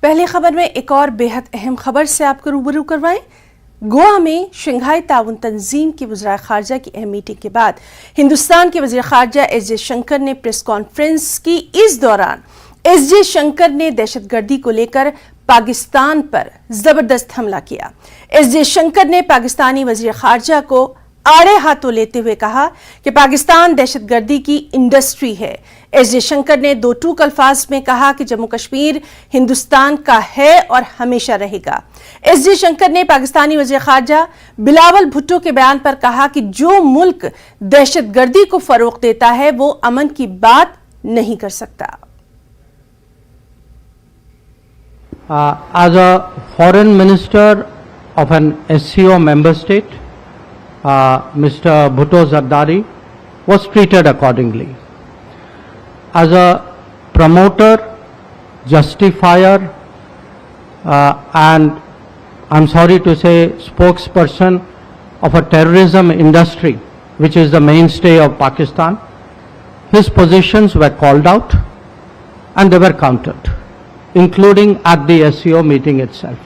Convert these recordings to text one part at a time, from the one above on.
पहली खबर में एक और बेहद अहम खबर से आपको रूबरू करवाएं। गोवा में शंघाई ताउन तंजीम की वज़ीर ख़ारजा की अहम मीटिंग के बाद हिंदुस्तान के वज़ीर ख़ारजा एस जयशंकर ने प्रेस कॉन्फ्रेंस की। इस दौरान एस जयशंकर ने दहशतगर्दी को लेकर पाकिस्तान पर जबरदस्त हमला किया। एस जयशंकर ने पाकिस्तानी वज़ीर ख़ारजा को आड़े हाथों लेते हुए कहा कि पाकिस्तान दहशतगर्दी की इंडस्ट्री है। एस जयशंकर ने दो टूक अल्फाज में कहा कि जम्मू कश्मीर हिंदुस्तान का है और हमेशा रहेगा। एस जयशंकर ने पाकिस्तानी वज़ीर ख़ारजा बिलावल भुट्टो के बयान पर कहा कि जो मुल्क दहशतगर्दी को फरोग देता है वो अमन की बात नहीं कर सकता। As a foreign minister of an SCO member state, Mr. Bhutto Zardari was treated accordingly. As a promoter, justifier, and I'm sorry to say spokesperson of a terrorism industry, which is the mainstay of Pakistan, his positions were called out and they were countered, including at the SCO meeting itself.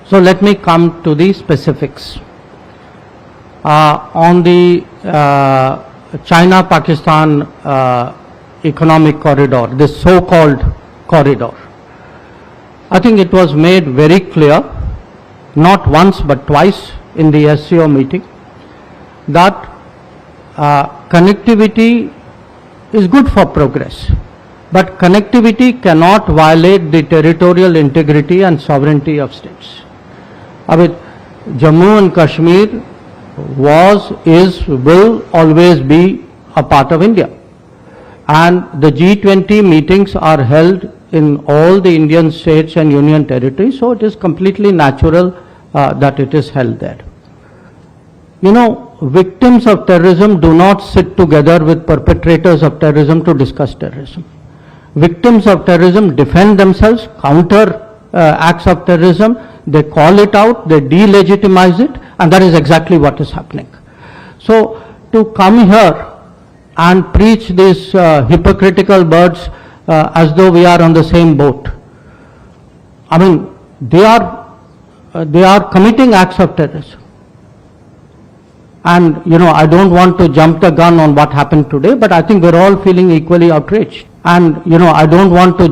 So let me come to the specifics. On the China-Pakistan economic corridor, this so-called corridor, I think it was made very clear, not once but twice in the SCO meeting, that connectivity is good for progress, but connectivity cannot violate the territorial integrity and sovereignty of states. I mean, Jammu and Kashmir was, is, will always be a part of India. And the G20 meetings are held in all the Indian states and union territories, so it is completely natural that it is held there. You know, victims of terrorism do not sit together with perpetrators of terrorism to discuss terrorism. Victims of terrorism defend themselves, counter acts of terrorism, they call it out, they delegitimize it, and that is exactly what is happening. So to come here and preach these hypocritical words as though we are on the same boat, I mean, they are committing acts of terrorism. And you know, I don't want to jump the gun on what happened today, but I think we're all feeling equally outraged. And you know, I don't want to